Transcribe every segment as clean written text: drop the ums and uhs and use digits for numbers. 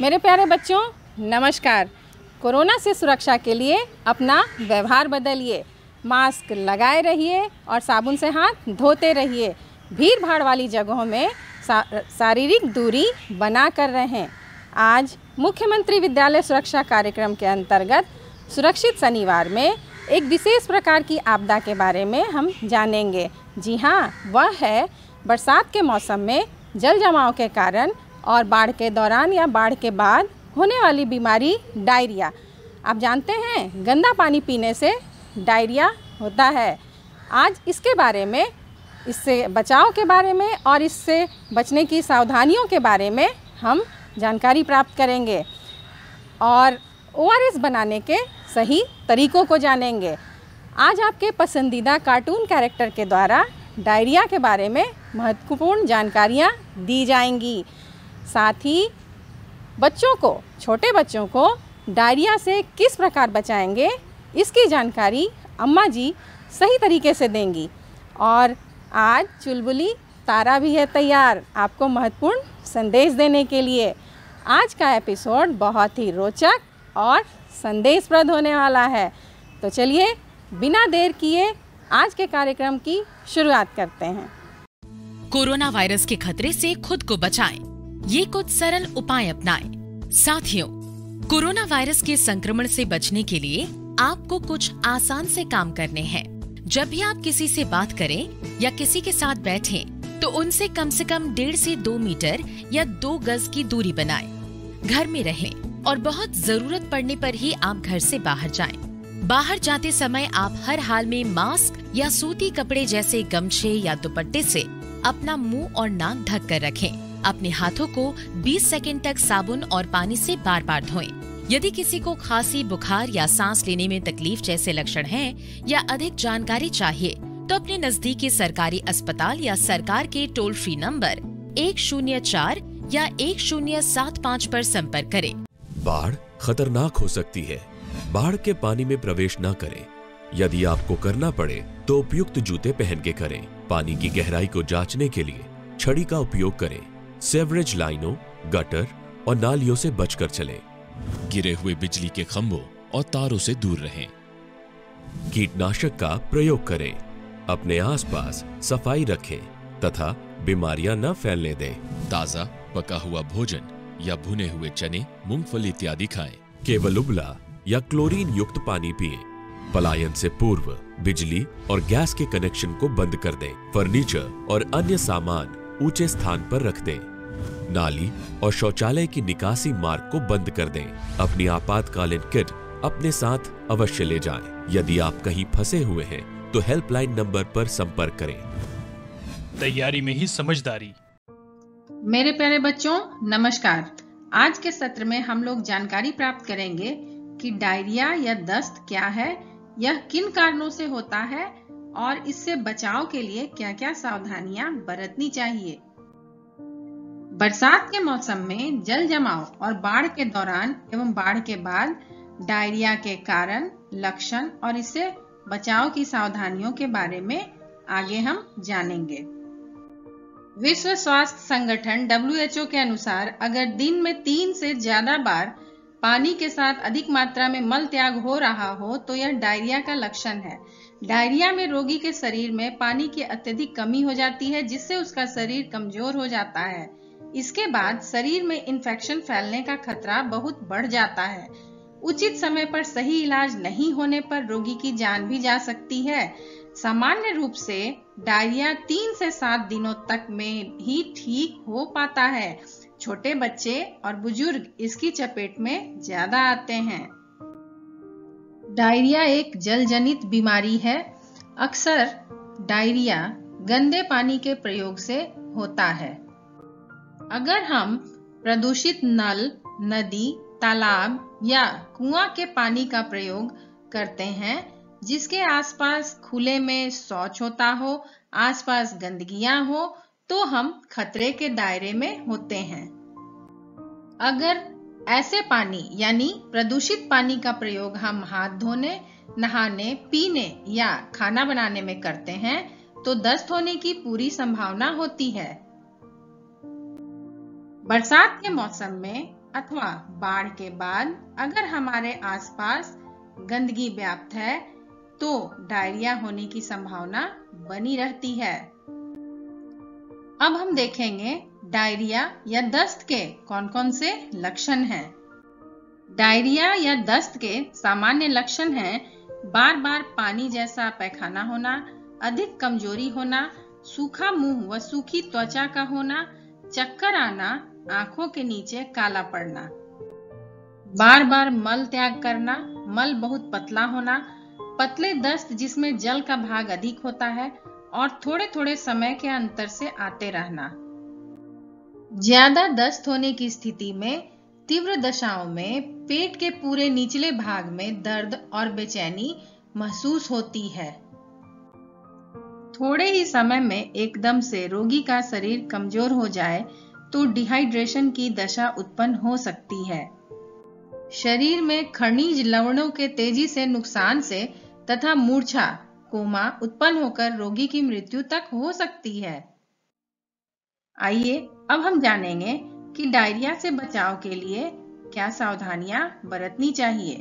मेरे प्यारे बच्चों, नमस्कार। कोरोना से सुरक्षा के लिए अपना व्यवहार बदलिए, मास्क लगाए रहिए और साबुन से हाथ धोते रहिए। भीड़ भाड़ वाली जगहों में शारीरिक दूरी बना कर रहें। आज मुख्यमंत्री विद्यालय सुरक्षा कार्यक्रम के अंतर्गत सुरक्षित शनिवार में एक विशेष प्रकार की आपदा के बारे में हम जानेंगे। जी हाँ, वह है बरसात के मौसम में जल जमाव के कारण और बाढ़ के दौरान या बाढ़ के बाद होने वाली बीमारी डायरिया। आप जानते हैं, गंदा पानी पीने से डायरिया होता है। आज इसके बारे में, इससे बचाव के बारे में और इससे बचने की सावधानियों के बारे में हम जानकारी प्राप्त करेंगे और ORS बनाने के सही तरीकों को जानेंगे। आज आपके पसंदीदा कार्टून कैरेक्टर के द्वारा डायरिया के बारे में महत्वपूर्ण जानकारियाँ दी जाएंगी। साथ ही छोटे बच्चों को डायरिया से किस प्रकार बचाएंगे, इसकी जानकारी अम्मा जी सही तरीके से देंगी। और आज चुलबुली तारा भी है तैयार आपको महत्वपूर्ण संदेश देने के लिए। आज का एपिसोड बहुत ही रोचक और संदेशप्रद होने वाला है। तो चलिए बिना देर किए आज के कार्यक्रम की शुरुआत करते हैं। कोरोना वायरस के खतरे से खुद को बचाएं। ये कुछ सरल उपाय अपनाएं। साथियों, कोरोना वायरस के संक्रमण से बचने के लिए आपको कुछ आसान से काम करने हैं। जब भी आप किसी से बात करें या किसी के साथ बैठें, तो उनसे कम से कम 1.5 से 2 मीटर या 2 गज की दूरी बनाएं। घर में रहें और बहुत जरूरत पड़ने पर ही आप घर से बाहर जाएं। बाहर जाते समय आप हर हाल में मास्क या सूती कपड़े जैसे गमछे या दुपट्टे से अपना मुंह और नाक ढक कर रखें। अपने हाथों को 20 सेकंड तक साबुन और पानी से बार बार धोएं। यदि किसी को खांसी, बुखार या सांस लेने में तकलीफ जैसे लक्षण हैं या अधिक जानकारी चाहिए, तो अपने नजदीकी सरकारी अस्पताल या सरकार के टोल फ्री नंबर 104 या 1075 पर संपर्क करें। बाढ़ खतरनाक हो सकती है। बाढ़ के पानी में प्रवेश न करें। यदि आपको करना पड़े तो उपयुक्त जूते पहन के करें। पानी की गहराई को जांचने के लिए छड़ी का उपयोग करें। सीवरेज लाइनों, गटर और नालियों से बचकर चलें। गिरे हुए बिजली के खंभों और तारों से दूर रहें। कीटनाशक का प्रयोग करें। अपने आसपास सफाई रखें तथा बीमारियां न फैलने दें। ताजा पका हुआ भोजन या भुने हुए चने, मूंगफली इत्यादि खाएं। केवल उबला या क्लोरीन युक्त पानी पिएं। पलायन से पूर्व बिजली और गैस के कनेक्शन को बंद कर दें। फर्नीचर और अन्य सामान ऊंचे स्थान पर रख दें। नाली और शौचालय की निकासी मार्ग को बंद कर दें। अपनी आपातकालीन किट अपने साथ अवश्य ले जाएं। यदि आप कहीं फंसे हुए हैं तो हेल्पलाइन नंबर पर संपर्क करें। तैयारी में ही समझदारी। मेरे प्यारे बच्चों, नमस्कार। आज के सत्र में हम लोग जानकारी प्राप्त करेंगे कि डायरिया या दस्त क्या है, यह किन कारणों से होता है और इससे बचाव के लिए क्या-क्या सावधानियां बरतनी चाहिए। बरसात के मौसम में जल जमाव और बाढ़ के दौरान एवं बाढ़ के बाद डायरिया के कारण, लक्षण और इससे बचाव की सावधानियों के बारे में आगे हम जानेंगे। विश्व स्वास्थ्य संगठन WHO के अनुसार अगर दिन में 3 से ज्यादा बार पानी के साथ अधिक मात्रा में मल त्याग हो रहा हो तो यह डायरिया का लक्षण है। डायरिया में रोगी के शरीर में पानी की अत्यधिक कमी हो जाती है, जिससे उसका शरीर कमजोर हो जाता है। इसके बाद शरीर में इन्फेक्शन फैलने का खतरा बहुत बढ़ जाता है। उचित समय पर सही इलाज नहीं होने पर रोगी की जान भी जा सकती है। सामान्य रूप से डायरिया 3 से 7 दिनों तक में ही ठीक हो पाता है। छोटे बच्चे और बुजुर्ग इसकी चपेट में ज्यादा आते हैं। डायरिया एक जलजनित बीमारी है। अक्सर डायरिया गंदे पानी के प्रयोग से होता है। अगर हम प्रदूषित नल, नदी, तालाब या कुआं के पानी का प्रयोग करते हैं, जिसके आसपास खुले में शौच होता हो, आसपास गंदगियां हो, तो हम खतरे के दायरे में होते हैं। अगर ऐसे पानी यानी प्रदूषित पानी का प्रयोग हम हाथ धोने, नहाने, पीने या खाना बनाने में करते हैं तो दस्त होने की पूरी संभावना होती है। बरसात के मौसम में अथवा बाढ़ के बाद अगर हमारे आसपास गंदगी व्याप्त है तो डायरिया होने की संभावना बनी रहती है। अब हम देखेंगे डायरिया या दस्त के कौन कौन से लक्षण हैं। डायरिया या दस्त के सामान्य लक्षण हैं बार बार पानी जैसा पैखाना होना, अधिक कमजोरी होना, सूखा मुंह व सूखी त्वचा का होना, चक्कर आना, आंखों के नीचे काला पड़ना, बार बार मल त्याग करना, मल बहुत पतला होना, पतले दस्त जिसमें जल का भाग अधिक होता है और थोड़े थोड़े समय के अंतर से आते रहना। ज्यादा दस्त होने की स्थिति में तीव्र दशाओं में पेट के पूरे निचले भाग में दर्द और बेचैनी महसूस होती है। थोड़े ही समय में एकदम से रोगी का शरीर कमजोर हो जाए तो डिहाइड्रेशन की दशा उत्पन्न हो सकती है। शरीर में खनिज लवणों के तेजी से नुकसान से तथा मूर्छा, कोमा उत्पन्न होकर रोगी की मृत्यु तक हो सकती है। आइए अब हम जानेंगे कि डायरिया से बचाव के लिए क्या सावधानियां बरतनी चाहिए।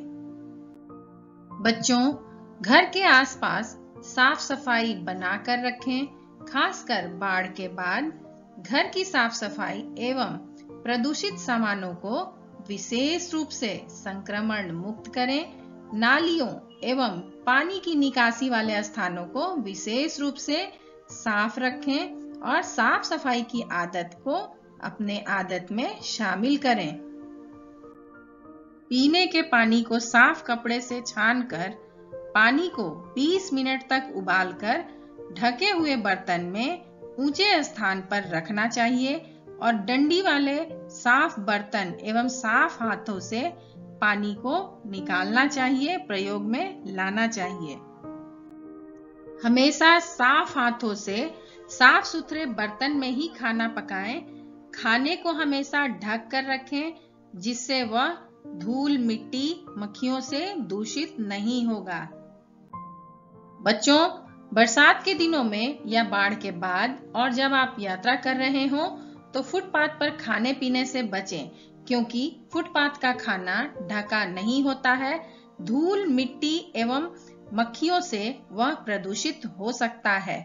बच्चों, घर के आसपास साफ सफाई बनाकर रखें। खासकर बाढ़ के बाद घर की साफ सफाई एवं प्रदूषित सामानों को विशेष रूप से संक्रमण मुक्त करें। नालियों एवं पानी की निकासी वाले स्थानों को विशेष रूप से साफ रखें और साफ सफाई की आदत को अपने आदत में शामिल करें। पीने के पानी को साफ कपड़े से छानकर पानी को 20 मिनट तक उबालकर ढके हुए बर्तन में ऊंचे स्थान पर रखना चाहिए और डंडी वाले साफ बर्तन एवं साफ हाथों से पानी को निकालना चाहिए, प्रयोग में लाना चाहिए। हमेशा साफ हाथों से साफ सुथरे बर्तन में ही खाना पकाएं। खाने को हमेशा ढक कर रखें जिससे वह धूल, मिट्टी, मक्खियों से दूषित नहीं होगा। बच्चों, बरसात के दिनों में या बाढ़ के बाद और जब आप यात्रा कर रहे हो तो फुटपाथ पर खाने पीने से बचें क्योंकि फुटपाथ का खाना ढका नहीं होता है। धूल, मिट्टी एवं मक्खियों से वह प्रदूषित हो सकता है।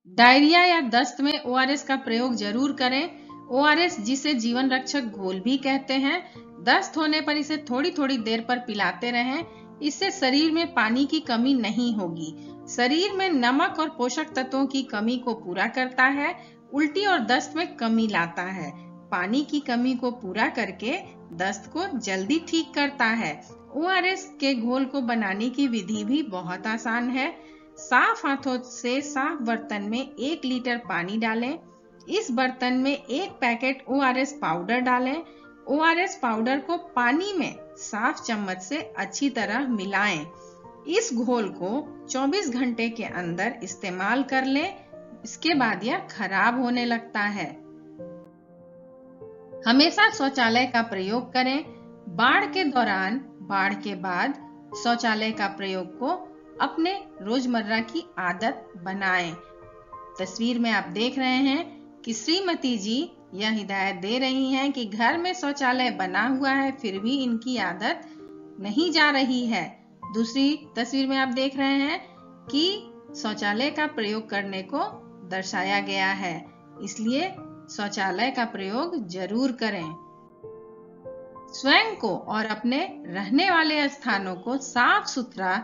डायरिया या दस्त में ORS का प्रयोग जरूर करें। ORS जिसे जीवन रक्षक घोल भी कहते हैं, दस्त होने पर इसे थोड़ी थोड़ी देर पर पिलाते रहें। इससे शरीर में पानी की कमी नहीं होगी। शरीर में नमक और पोषक तत्वों की कमी को पूरा करता है। उल्टी और दस्त में कमी लाता है। पानी की कमी को पूरा करके दस्त को जल्दी ठीक करता है। ORS के घोल को बनाने की विधि भी बहुत आसान है। साफ हाथों से साफ बर्तन में 1 लीटर पानी डालें। इस बर्तन में 1 पैकेट ORS पाउडर डालें। ORS पाउडर को पानी में साफ चम्मच से अच्छी तरह मिलाएं। इस घोल को 24 घंटे के अंदर इस्तेमाल कर लें। इसके बाद यह खराब होने लगता है। हमेशा शौचालय का प्रयोग करें। बाढ़ के दौरान, बाढ़ के बाद शौचालय का प्रयोग को अपने रोजमर्रा की आदत बनाएं। तस्वीर में आप देख रहे हैं कि श्रीमती जी यह हिदायत दे रही हैं कि घर में शौचालय बना हुआ है फिर भी इनकी आदत नहीं जा रही है। दूसरी तस्वीर में आप देख रहे हैं कि शौचालय का प्रयोग करने को दर्शाया गया है, इसलिए शौचालय का प्रयोग जरूर करें। स्वयं को और अपने रहने वाले स्थानों को साफ सुथरा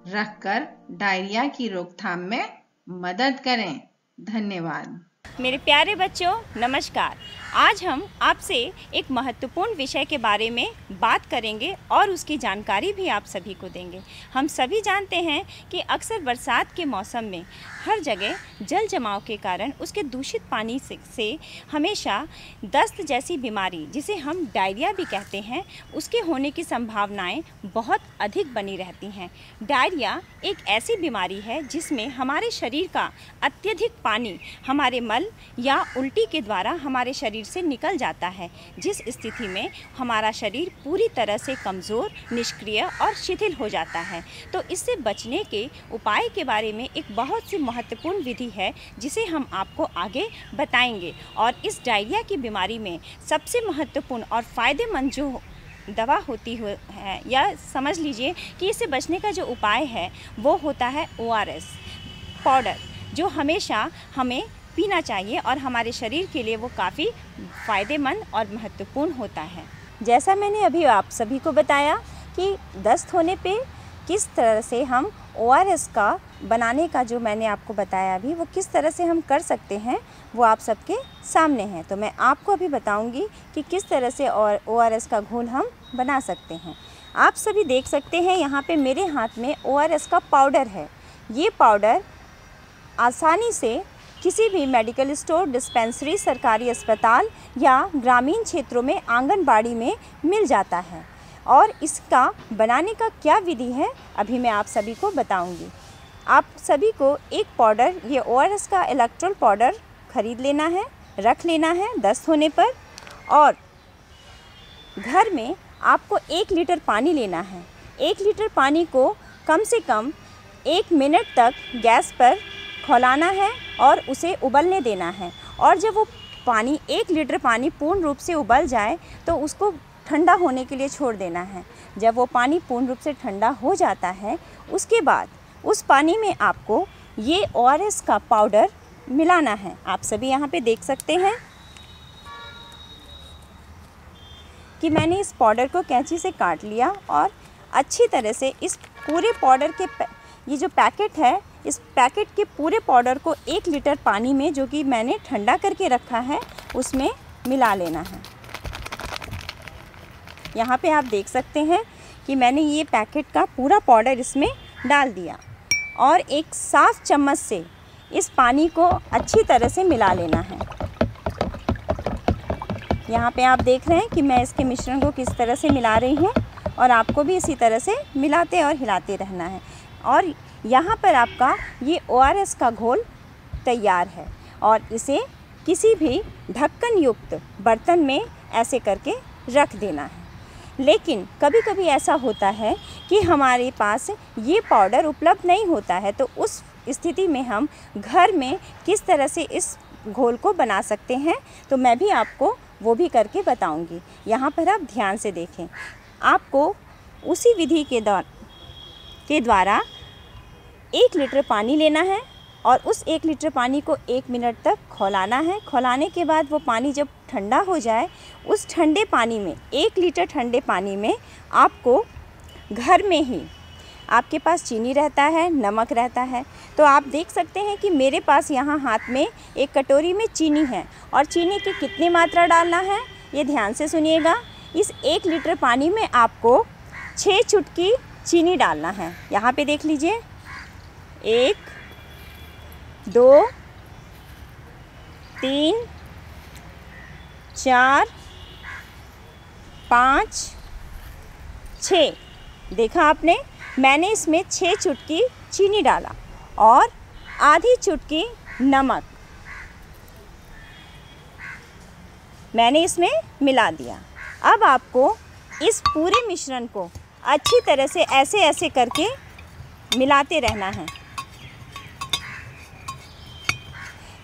रखकर डायरिया की रोकथाम में मदद करें। धन्यवाद। मेरे प्यारे बच्चों, नमस्कार। आज हम आपसे एक महत्वपूर्ण विषय के बारे में बात करेंगे और उसकी जानकारी भी आप सभी को देंगे। हम सभी जानते हैं कि अक्सर बरसात के मौसम में हर जगह जल जमाव के कारण उसके दूषित पानी से हमेशा दस्त जैसी बीमारी, जिसे हम डायरिया भी कहते हैं, उसके होने की संभावनाएं बहुत अधिक बनी रहती हैं। डायरिया एक ऐसी बीमारी है जिसमें हमारे शरीर का अत्यधिक पानी हमारे मल या उल्टी के द्वारा हमारे शरीर से निकल जाता है, जिस स्थिति में हमारा शरीर पूरी तरह से कमज़ोर, निष्क्रिय और शिथिल हो जाता है। तो इससे बचने के उपाय के बारे में एक बहुत सी महत्वपूर्ण विधि है जिसे हम आपको आगे बताएंगे। और इस डायरिया की बीमारी में सबसे महत्वपूर्ण और फ़ायदेमंद जो दवा होती है, या समझ लीजिए कि इससे बचने का जो उपाय है वो होता है ORS पाउडर, जो हमेशा हमें पीना चाहिए और हमारे शरीर के लिए वो काफ़ी फ़ायदेमंद और महत्वपूर्ण होता है। जैसा मैंने अभी आप सभी को बताया कि दस्त होने पे किस तरह से हम ORS का बनाने का जो मैंने आपको बताया अभी, वो किस तरह से हम कर सकते हैं वो आप सबके सामने है। तो मैं आपको अभी बताऊंगी कि किस तरह से ORS का घोल हम बना सकते हैं। आप सभी देख सकते हैं यहाँ पे मेरे हाथ में ORS का पाउडर है। ये पाउडर आसानी से किसी भी मेडिकल स्टोर, डिस्पेंसरी, सरकारी अस्पताल या ग्रामीण क्षेत्रों में आंगनबाड़ी में मिल जाता है। और इसका बनाने का क्या विधि है अभी मैं आप सभी को बताऊंगी। आप सभी को एक पाउडर, ये ORS का इलेक्ट्रोल पाउडर खरीद लेना है, रख लेना है दस्त होने पर। और घर में आपको 1 लीटर पानी लेना है। 1 लीटर पानी को कम से कम 1 मिनट तक गैस पर खौलाना है और उसे उबलने देना है। और जब वो पानी 1 लीटर पानी पूर्ण रूप से उबल जाए तो उसको ठंडा होने के लिए छोड़ देना है। जब वो पानी पूर्ण रूप से ठंडा हो जाता है, उसके बाद उस पानी में आपको ये ORS का पाउडर मिलाना है। आप सभी यहाँ पे देख सकते हैं कि मैंने इस पाउडर को कैंची से काट लिया और अच्छी तरह से इस पूरे पाउडर के ये जो पैकेट है, इस पैकेट के पूरे पाउडर को 1 लीटर पानी में, जो कि मैंने ठंडा करके रखा है, उसमें मिला लेना है। यहाँ पे आप देख सकते हैं कि मैंने ये पैकेट का पूरा पाउडर इसमें डाल दिया और एक साफ चम्मच से इस पानी को अच्छी तरह से मिला लेना है। यहाँ पे आप देख रहे हैं कि मैं इसके मिश्रण को किस तरह से मिला रही हूँ और आपको भी इसी तरह से मिलाते और हिलाते रहना है। और यहाँ पर आपका ये ORS का घोल तैयार है और इसे किसी भी ढक्कन युक्त बर्तन में ऐसे करके रख देना है। लेकिन कभी कभी ऐसा होता है कि हमारे पास ये पाउडर उपलब्ध नहीं होता है, तो उस स्थिति में हम घर में किस तरह से इस घोल को बना सकते हैं, तो मैं भी आपको वो भी करके बताऊंगी। यहाँ पर आप ध्यान से देखें। आपको उसी विधि के द्वारा 1 लीटर पानी लेना है और उस 1 लीटर पानी को 1 मिनट तक खौलाना है। खौलाने के बाद वो पानी जब ठंडा हो जाए, उस ठंडे पानी में, 1 लीटर ठंडे पानी में आपको घर में ही, आपके पास चीनी रहता है, नमक रहता है, तो आप देख सकते हैं कि मेरे पास यहाँ हाथ में एक कटोरी में चीनी है। और चीनी की कितनी मात्रा डालना है ये ध्यान से सुनिएगा। इस 1 लीटर पानी में आपको 6 चुटकी चीनी डालना है। यहाँ पे देख लीजिए, 1 2 3 4 5 6। देखा आपने, मैंने इसमें 6 चुटकी चीनी डाला और आधी चुटकी नमक मैंने इसमें मिला दिया। अब आपको इस पूरे मिश्रण को अच्छी तरह से ऐसे ऐसे करके मिलाते रहना है।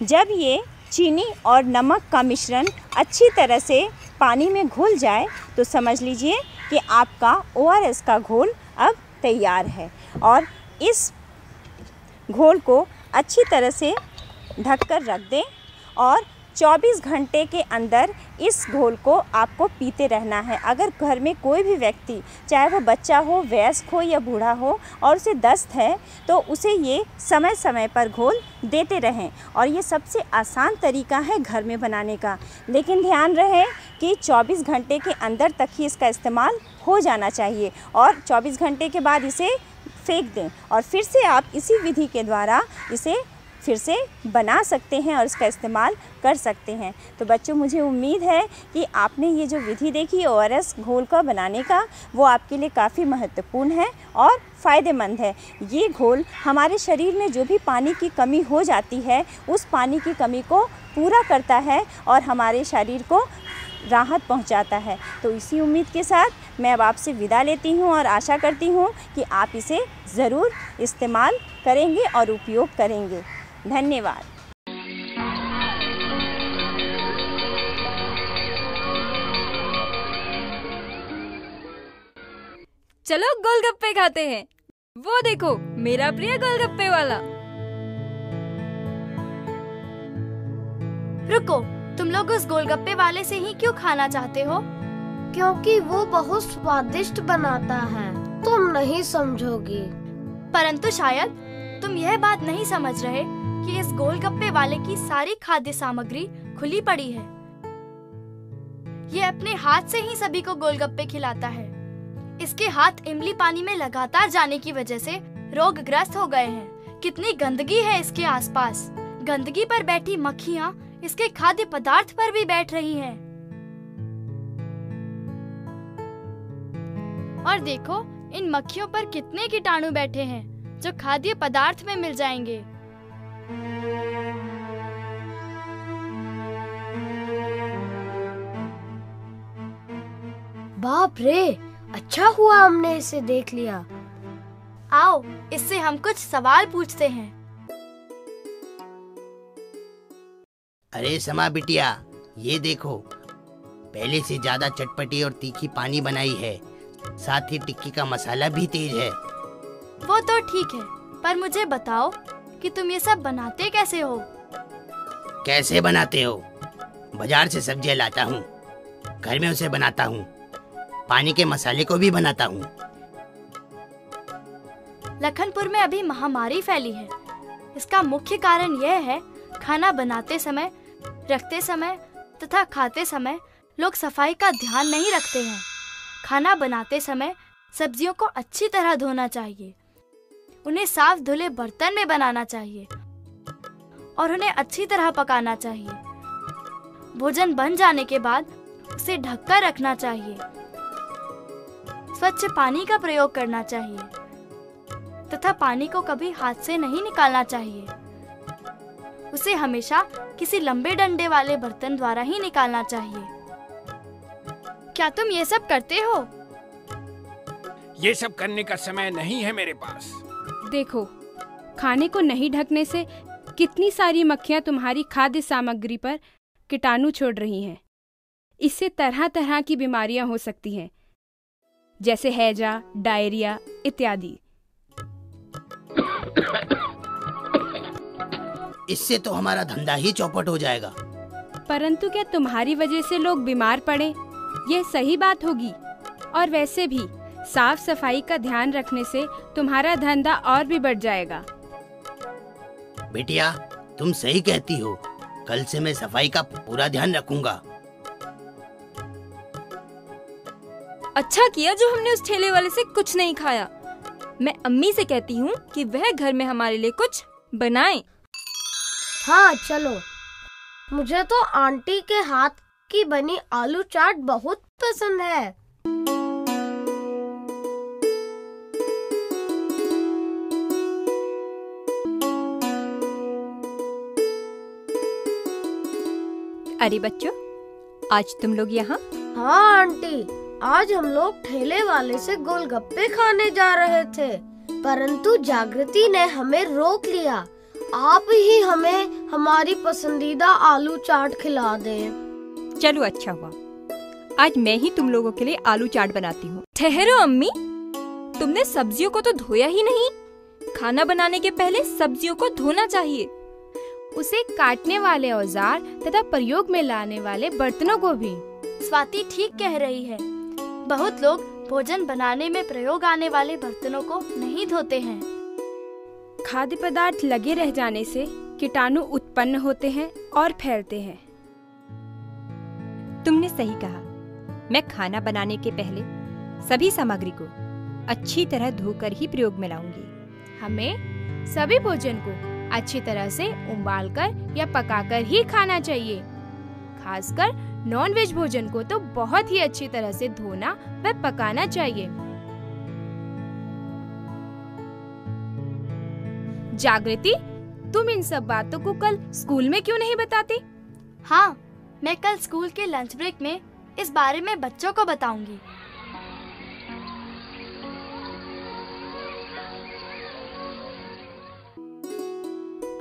जब ये चीनी और नमक का मिश्रण अच्छी तरह से पानी में घुल जाए तो समझ लीजिए कि आपका ORS का घोल अब तैयार है। और इस घोल को अच्छी तरह से ढककर रख दें और 24 घंटे के अंदर इस घोल को आपको पीते रहना है। अगर घर में कोई भी व्यक्ति, चाहे वो बच्चा हो, वयस्क हो या बूढ़ा हो, और उसे दस्त है तो उसे ये समय समय पर घोल देते रहें। और ये सबसे आसान तरीका है घर में बनाने का। लेकिन ध्यान रहे कि 24 घंटे के अंदर तक ही इसका इस्तेमाल हो जाना चाहिए और 24 घंटे के बाद इसे फेंक दें और फिर से आप इसी विधि के द्वारा इसे फिर से बना सकते हैं और इसका इस्तेमाल कर सकते हैं। तो बच्चों, मुझे उम्मीद है कि आपने ये जो विधि देखी ORS घोल का बनाने का, वो आपके लिए काफ़ी महत्वपूर्ण है और फ़ायदेमंद है। ये घोल हमारे शरीर में जो भी पानी की कमी हो जाती है, उस पानी की कमी को पूरा करता है और हमारे शरीर को राहत पहुंचाता है। तो इसी उम्मीद के साथ मैं अब आपसे विदा लेती हूं और आशा करती हूं कि आप इसे ज़रूर इस्तेमाल करेंगे और उपयोग करेंगे। धन्यवाद। चलो गोलगप्पे खाते हैं। वो देखो, मेरा प्रिय गोलगप्पे वाला। रुको, तुम लोग उस गोलगप्पे वाले से ही क्यों खाना चाहते हो? क्योंकि वो बहुत स्वादिष्ट बनाता है। तुम नहीं समझोगी। परंतु शायद तुम यह बात नहीं समझ रहे कि इस गोलगप्पे वाले की सारी खाद्य सामग्री खुली पड़ी है। ये अपने हाथ से ही सभी को गोलगप्पे खिलाता है। इसके हाथ इमली पानी में लगातार जाने की वजह से रोगग्रस्त हो गए हैं। कितनी गंदगी है इसके आसपास। गंदगी पर बैठी मक्खियाँ इसके खाद्य पदार्थ पर भी बैठ रही हैं। और देखो, इन मक्खियों पर कितने कीटाणु बैठे हैं जो खाद्य पदार्थ में मिल जाएंगे। बाप रे, अच्छा हुआ हमने इसे देख लिया। आओ, इससे हम कुछ सवाल पूछते हैं। अरे समा बिटिया, ये देखो, पहले से ज्यादा चटपटी और तीखी पानी बनाई है। साथ ही टिक्की का मसाला भी तेज है। वो तो ठीक है, पर मुझे बताओ कि तुम ये सब बनाते कैसे हो? कैसे बनाते हो? बाजार से सब्जियां लाता हूँ, घर में उसे बनाता हूँ, पानी के मसाले को भी बनाता हूँ। लखनपुर में अभी महामारी फैली है। इसका मुख्य कारण यह है, खाना बनाते समय, रखते समय तथा खाते समय लोग सफाई का ध्यान नहीं रखते हैं। खाना बनाते समय सब्जियों को अच्छी तरह धोना चाहिए। उन्हें साफ धुले बर्तन में बनाना चाहिए और उन्हें अच्छी तरह पकाना चाहिए। भोजन बन जाने के बाद उसे ढककर रखना चाहिए। स्वच्छ पानी का प्रयोग करना चाहिए तथा पानी को कभी हाथ से नहीं निकालना चाहिए। उसे हमेशा किसी लंबे डंडे वाले बर्तन द्वारा ही निकालना चाहिए। क्या तुम ये सब करते हो? ये सब करने का समय नहीं है मेरे पास। देखो, खाने को नहीं ढकने से कितनी सारी मक्खियाँ तुम्हारी खाद्य सामग्री पर कीटाणु छोड़ रही हैं। इससे तरह तरह की बीमारियां हो सकती हैं, जैसे हैजा, डायरिया इत्यादि। इससे तो हमारा धंधा ही चौपट हो जाएगा। परंतु क्या तुम्हारी वजह से लोग बीमार पड़े? यह सही बात होगी। और वैसे भी साफ सफाई का ध्यान रखने से तुम्हारा धंधा और भी बढ़ जाएगा। बिटिया, तुम सही कहती हो। कल से मैं सफाई का पूरा ध्यान रखूंगा। अच्छा किया जो हमने उस ठेले वाले से कुछ नहीं खाया। मैं अम्मी से कहती हूँ कि वह घर में हमारे लिए कुछ बनाए। हाँ चलो। मुझे तो आंटी के हाथ की बनी आलू चाट बहुत पसंद है। अरे बच्चों, आज तुम लोग यहाँ? हाँ आंटी, आज हम लोग ठेले वाले से गोलगप्पे खाने जा रहे थे, परंतु जागृति ने हमें रोक लिया। आप ही हमें हमारी पसंदीदा आलू चाट खिला दें। चलो अच्छा हुआ, आज मैं ही तुम लोगों के लिए आलू चाट बनाती हूँ। ठहरो अम्मी, तुमने सब्जियों को तो धोया ही नहीं। खाना बनाने के पहले सब्जियों को धोना चाहिए। उसे काटने वाले औजार तथा प्रयोग में लाने वाले बर्तनों को भी। स्वाति ठीक कह रही है। बहुत लोग भोजन बनाने में प्रयोग आने वाले बर्तनों को नहीं धोते हैं। खाद्य पदार्थ लगे रह जाने से कीटाणु उत्पन्न होते हैं और फैलते हैं। तुमने सही कहा। मैं खाना बनाने के पहले सभी सामग्री को अच्छी तरह धोकर ही प्रयोग में लाऊंगी। हमें सभी भोजन को अच्छी तरह से उबालकर या पकाकर ही खाना चाहिए। खासकर नॉन-वेज भोजन को तो बहुत ही अच्छी तरह से धोना व पकाना चाहिए। जागृति, तुम इन सब बातों को कल स्कूल में क्यों नहीं बताती? हाँ, मैं कल स्कूल के लंच ब्रेक में इस बारे में बच्चों को बताऊंगी।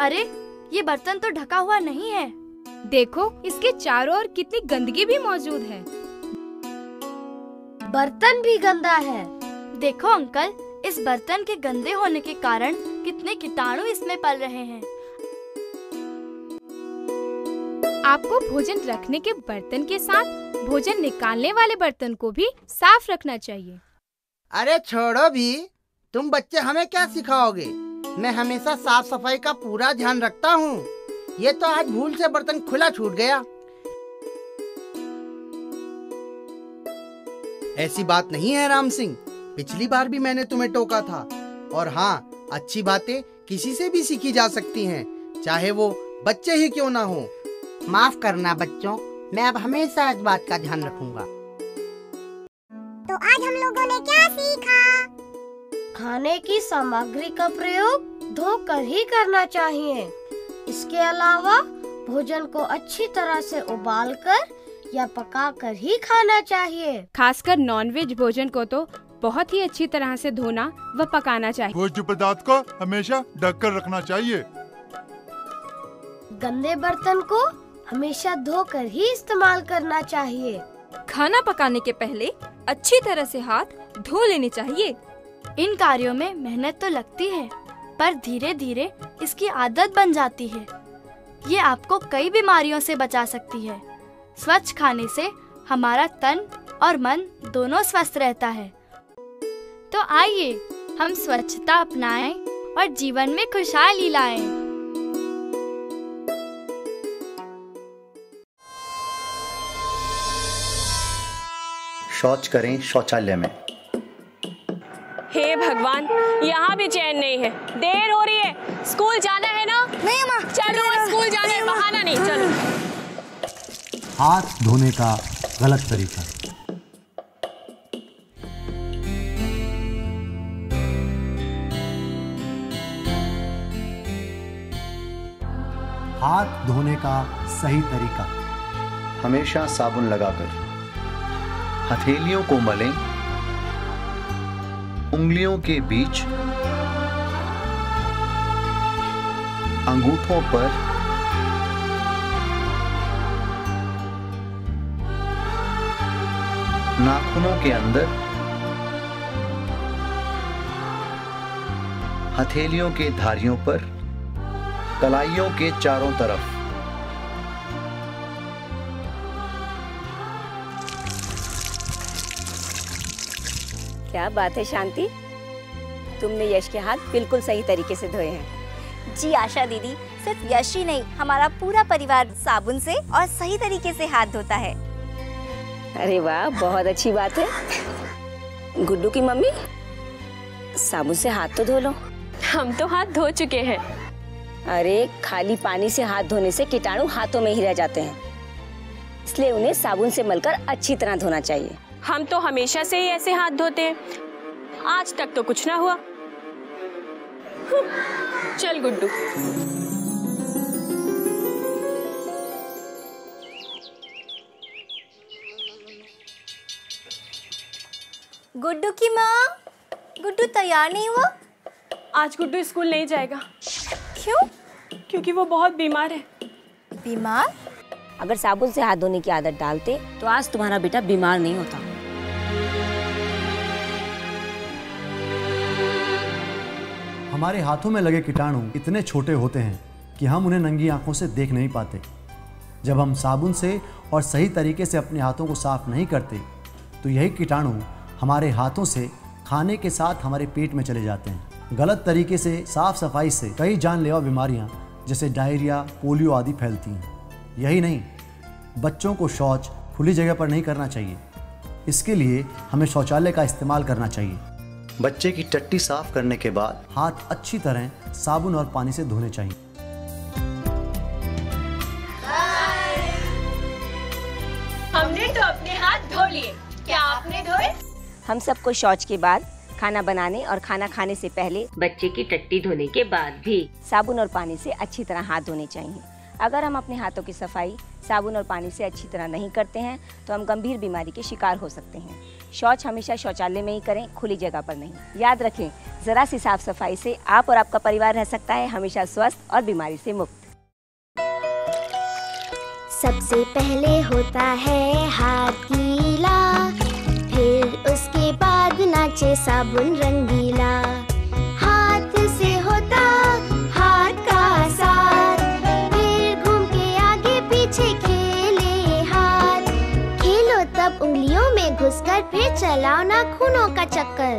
अरे, ये बर्तन तो ढका हुआ नहीं है। देखो, इसके चारों ओर कितनी गंदगी भी मौजूद है। बर्तन भी गंदा है। देखो अंकल, इस बर्तन के गंदे होने के कारण कितने कीटाणु इसमें पल रहे हैं। आपको भोजन रखने के बर्तन के साथ भोजन निकालने वाले बर्तन को भी साफ रखना चाहिए। अरे छोड़ो भी, तुम बच्चे हमें क्या सिखाओगे? मैं हमेशा साफ सफाई का पूरा ध्यान रखता हूँ। ये तो आज भूल से बर्तन खुला छूट गया। ऐसी बात नहीं है राम सिंह, पिछली बार भी मैंने तुम्हें टोका था। और हाँ, अच्छी बातें किसी से भी सीखी जा सकती हैं, चाहे वो बच्चे ही क्यों ना हो। माफ करना बच्चों, मैं अब हमेशा इस बात का ध्यान रखूंगा। तो आज हम लोगों ने क्या सीखा? खाने की सामग्री का प्रयोग धोकर ही करना चाहिए। इसके अलावा भोजन को अच्छी तरह से उबालकर या पकाकर ही खाना चाहिए। खासकर नॉनवेज भोजन को तो बहुत ही अच्छी तरह से धोना व पकाना चाहिए। भोज्य पदार्थ को हमेशा ढककर रखना चाहिए। गंदे बर्तन को हमेशा धोकर ही इस्तेमाल करना चाहिए। खाना पकाने के पहले अच्छी तरह से हाथ धो लेने चाहिए। इन कार्यों में मेहनत तो लगती है, पर धीरे धीरे इसकी आदत बन जाती है। ये आपको कई बीमारियों से बचा सकती है। स्वच्छ खाने से हमारा तन और मन दोनों स्वस्थ रहता है। तो आइए हम स्वच्छता अपनाएं और जीवन में खुशहाली लाएं। शौच करें शौचालय में। हे भगवान, यहाँ भी चैन नहीं है। देर हो रही है, स्कूल जाना है ना? नहीं माँ, चलो स्कूल जाना है, बहाना नहीं। चलो। हाथ धोने का गलत तरीका। हाथ धोने का सही तरीका। हमेशा साबुन लगाकर हथेलियों को मलें, उंगलियों के बीच, अंगूठों पर, नाखूनों के अंदर, हथेलियों के धारियों पर, कलाइयों के चारों तरफ। क्या बात है शांति, तुमने यश के हाथ बिल्कुल सही तरीके से धोए हैं। जी आशा दीदी, सिर्फ यश ही नहीं, हमारा पूरा परिवार साबुन से और सही तरीके से हाथ धोता है। अरे वाह, बहुत अच्छी बात है। गुड्डू की मम्मी, साबुन से हाथ तो धो लो। हम तो हाथ धो चुके हैं। अरे खाली पानी से हाथ धोने से कीटाणु हाथों में ही रह जाते हैं, इसलिए उन्हें साबुन से मलकर अच्छी तरह धोना चाहिए। हम तो हमेशा से ही ऐसे हाथ धोते हैं, आज तक तो कुछ ना हुआ। चल गुड्डू। गुड्डू की माँ, गुड्डू तैयार नहीं हुआ? आज गुड्डू स्कूल नहीं जाएगा। क्यों? क्योंकि वो बहुत बीमार है। बीमार? अगर साबुन से हाथ धोने की आदत डालते तो आज तुम्हारा बेटा बीमार नहीं होता। हमारे हाथों में लगे कीटाणु इतने छोटे होते हैं कि हम उन्हें नंगी आंखों से देख नहीं पाते। जब हम साबुन से और सही तरीके से अपने हाथों को साफ नहीं करते तो यही कीटाणु हमारे हाथों से खाने के साथ हमारे पेट में चले जाते हैं। गलत तरीके से साफ सफाई से कई जानलेवा बीमारियां जैसे डायरिया, पोलियो आदि फैलती हैं। यही नहीं, बच्चों को शौच खुली जगह पर नहीं करना चाहिए। इसके लिए हमें शौचालय का इस्तेमाल करना चाहिए। बच्चे की टट्टी साफ करने के बाद हाथ अच्छी तरह साबुन और पानी से धोने चाहिए। हमने तो अपने हाथ धो लिए, क्या आपने धोए? हम सबको शौच के बाद, खाना बनाने और खाना खाने से पहले, बच्चे की टट्टी धोने के बाद भी साबुन और पानी से अच्छी तरह हाथ धोने चाहिए। अगर हम अपने हाथों की सफाई साबुन और पानी से अच्छी तरह नहीं करते हैं तो हम गंभीर बीमारी के शिकार हो सकते हैं। शौच हमेशा शौचालय में ही करें, खुली जगह पर नहीं। याद रखें, जरा सी साफ सफाई से आप और आपका परिवार रह सकता है हमेशा स्वस्थ और बीमारी से मुक्त। सबसे पहले होता है हाथ गीला, फिर उसके बाद नाचे साबुन रंगीला। हाथ से होता हाथ का साथ, फिर घूम के आगे पीछे खेले हाथ। खेलो तब उंगलियों में घुसकर, फिर चलाओ नाखूनों का चक्कर।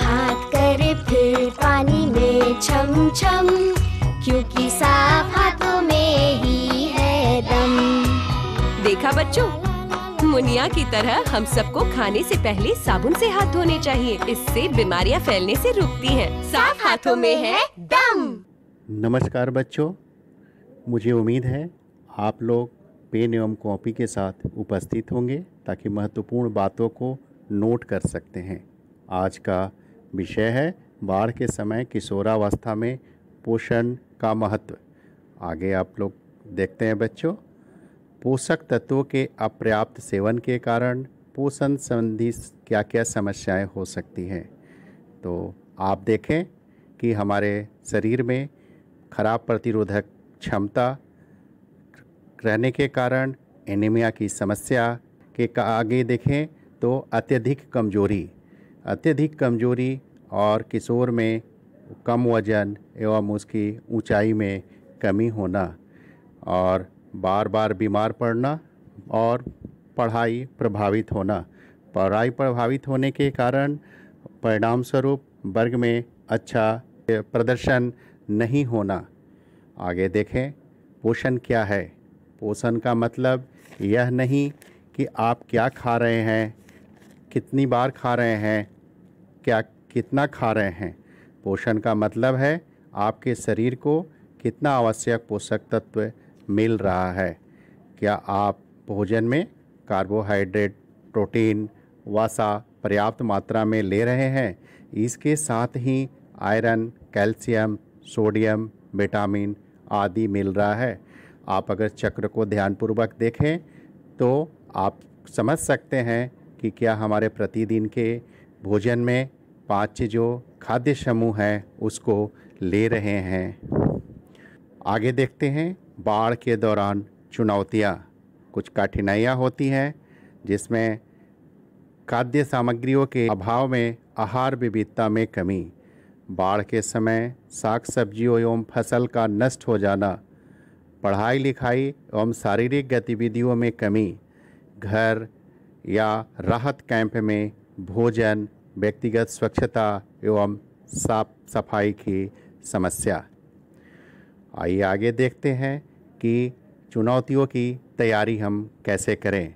हाथ करे फिर पानी में छम छम, क्योंकि साफ हाथों में ही है दम। देखा बच्चों, मुनिया की तरह हम सबको खाने से पहले साबुन से हाथ धोने चाहिए। इससे बीमारियां फैलने से रुकती हैं। साफ हाथों में है दम। नमस्कार बच्चों, मुझे उम्मीद है आप लोग पेन एवं कॉपी के साथ उपस्थित होंगे ताकि महत्वपूर्ण बातों को नोट कर सकते हैं। आज का विषय है बाढ़ के समय किशोरावस्था में पोषण का महत्व। आगे आप लोग देखते हैं बच्चों। पोषक तत्वों के अपर्याप्त सेवन के कारण पोषण संबंधी क्या क्या समस्याएं हो सकती हैं। तो आप देखें कि हमारे शरीर में खराब प्रतिरोधक क्षमता रहने के कारण एनीमिया की समस्या के आगे देखें तो अत्यधिक कमजोरी और किशोर में कम वजन एवं उसकी ऊंचाई में कमी होना और बार बार बीमार पड़ना और पढ़ाई प्रभावित होने के कारण परिणाम स्वरूप वर्ग में अच्छा प्रदर्शन नहीं होना। आगे देखें, पोषण क्या है। पोषण का मतलब यह नहीं कि आप क्या खा रहे हैं, कितनी बार खा रहे हैं, कितना खा रहे हैं। पोषण का मतलब है आपके शरीर को कितना आवश्यक पोषक तत्व मिल रहा है। क्या आप भोजन में कार्बोहाइड्रेट, प्रोटीन, वसा पर्याप्त मात्रा में ले रहे हैं। इसके साथ ही आयरन, कैल्शियम, सोडियम, विटामिन आदि मिल रहा है। आप अगर चक्र को ध्यानपूर्वक देखें तो आप समझ सकते हैं कि क्या हमारे प्रतिदिन के भोजन में 5 जो खाद्य समूह हैं उसको ले रहे हैं। आगे देखते हैं, बाढ़ के दौरान चुनौतियाँ। कुछ कठिनाइयाँ होती हैं जिसमें खाद्य सामग्रियों के अभाव में आहार विविधता में कमी, बाढ़ के समय साग सब्जियों एवं फसल का नष्ट हो जाना, पढ़ाई लिखाई एवं शारीरिक गतिविधियों में कमी, घर या राहत कैंप में भोजन, व्यक्तिगत स्वच्छता एवं साफ सफाई की समस्या। आइए आगे देखते हैं कि चुनौतियों की तैयारी हम कैसे करें।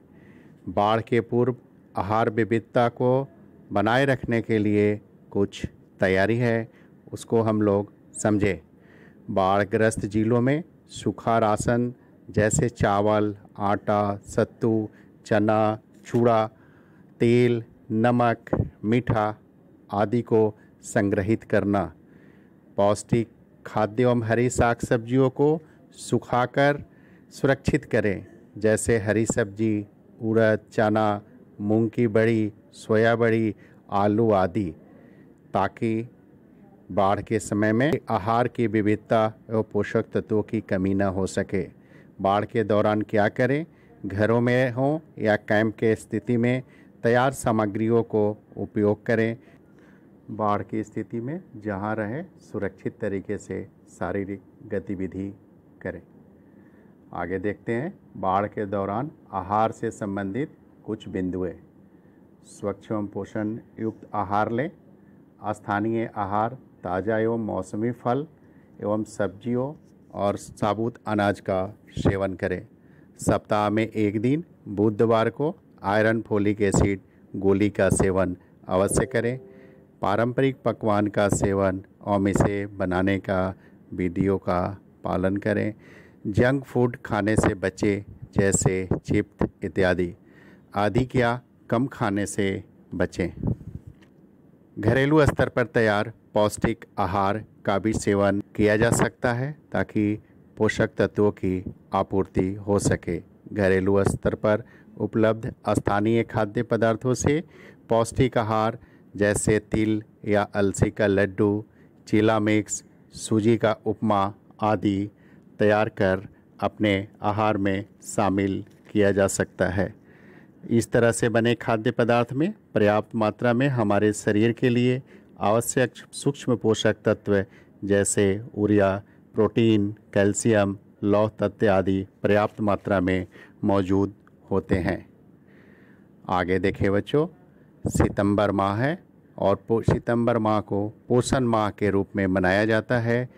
बाढ़ के पूर्व आहार विविधता को बनाए रखने के लिए कुछ तैयारी है, उसको हम लोग समझें। बाढ़ग्रस्त जिलों में सूखा राशन जैसे चावल, आटा, सत्तू, चना, चूड़ा, तेल, नमक, मीठा आदि को संग्रहित करना, पौष्टिक खाद्य एवं हरी साग सब्जियों को सुखाकर सुरक्षित करें, जैसे हरी सब्जी, उड़द, चना, मूंग की बड़ी, सोया बड़ी, आलू आदि, ताकि बाढ़ के समय में आहार की विविधता एवं पोषक तत्वों की कमी न हो सके। बाढ़ के दौरान क्या करें? घरों में हो या कैंप के स्थिति में तैयार सामग्रियों को उपयोग करें। बाढ़ की स्थिति में जहां रहे सुरक्षित तरीके से शारीरिक गतिविधि करें। आगे देखते हैं, बाढ़ के दौरान आहार से संबंधित कुछ बिंदुएं। स्वच्छ एवं पोषण युक्त आहार लें। स्थानीय आहार, ताज़ा एवं मौसमी फल एवं सब्जियों और साबुत अनाज का सेवन करें। सप्ताह में एक दिन बुधवार को आयरन फोलिक एसिड गोली का सेवन अवश्य करें। पारंपरिक पकवान का सेवन और इसे बनाने का विधियों का पालन करें। जंक फूड खाने से बचें, जैसे चिप्स इत्यादि अधिक या कम खाने से बचें। घरेलू स्तर पर तैयार पौष्टिक आहार का भी सेवन किया जा सकता है ताकि पोषक तत्वों की आपूर्ति हो सके। घरेलू स्तर पर उपलब्ध स्थानीय खाद्य पदार्थों से पौष्टिक आहार जैसे तिल या अलसी का लड्डू, चीला मिक्स, सूजी का उपमा आदि तैयार कर अपने आहार में शामिल किया जा सकता है। इस तरह से बने खाद्य पदार्थ में पर्याप्त मात्रा में हमारे शरीर के लिए आवश्यक सूक्ष्म पोषक तत्व जैसे यूरिया, प्रोटीन, कैल्शियम, लौह तत्व आदि पर्याप्त मात्रा में मौजूद होते हैं। आगे देखें बच्चों, सितंबर माह है और सितंबर माह को पोषण माह के रूप में मनाया जाता है।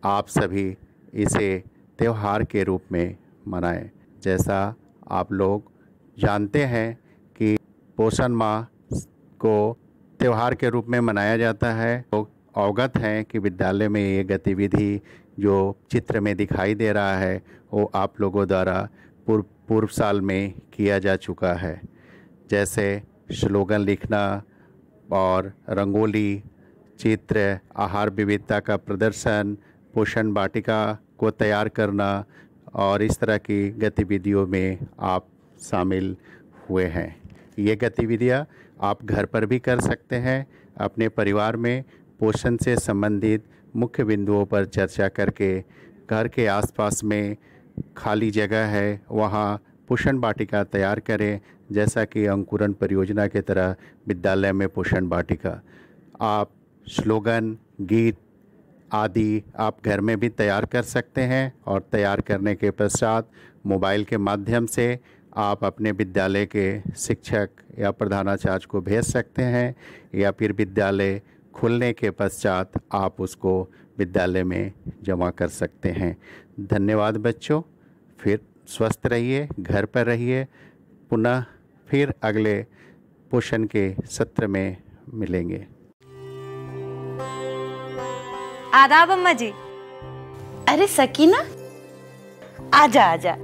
आप सभी इसे त्यौहार के रूप में मनाएं। जैसा आप लोग जानते हैं कि पोषण माह को त्यौहार के रूप में मनाया जाता है। लोग अवगत हैं कि विद्यालय में ये गतिविधि जो चित्र में दिखाई दे रहा है वो आप लोगों द्वारा पूर्व साल में किया जा चुका है। जैसे स्लोगन लिखना और रंगोली, चित्र, आहार विविधता का प्रदर्शन, पोषण वाटिका को तैयार करना और इस तरह की गतिविधियों में आप शामिल हुए हैं। ये गतिविधियाँ आप घर पर भी कर सकते हैं। अपने परिवार में पोषण से संबंधित मुख्य बिंदुओं पर चर्चा करके घर के आसपास में खाली जगह है वहाँ पोषण वाटिका तैयार करें। जैसा कि अंकुरण परियोजना के तरह विद्यालय में पोषण वाटिका आप स्लोगन, गीत आदि आप घर में भी तैयार कर सकते हैं और तैयार करने के पश्चात मोबाइल के माध्यम से आप अपने विद्यालय के शिक्षक या प्रधानाचार्य को भेज सकते हैं या फिर विद्यालय खुलने के पश्चात आप उसको विद्यालय में जमा कर सकते हैं। धन्यवाद बच्चों। फिर स्वस्थ रहिए, घर पर रहिए। पुनः फिर अगले पोषण के सत्र में मिलेंगे। आदाब अम्मा जी। अरे सकीना, आजा आजा।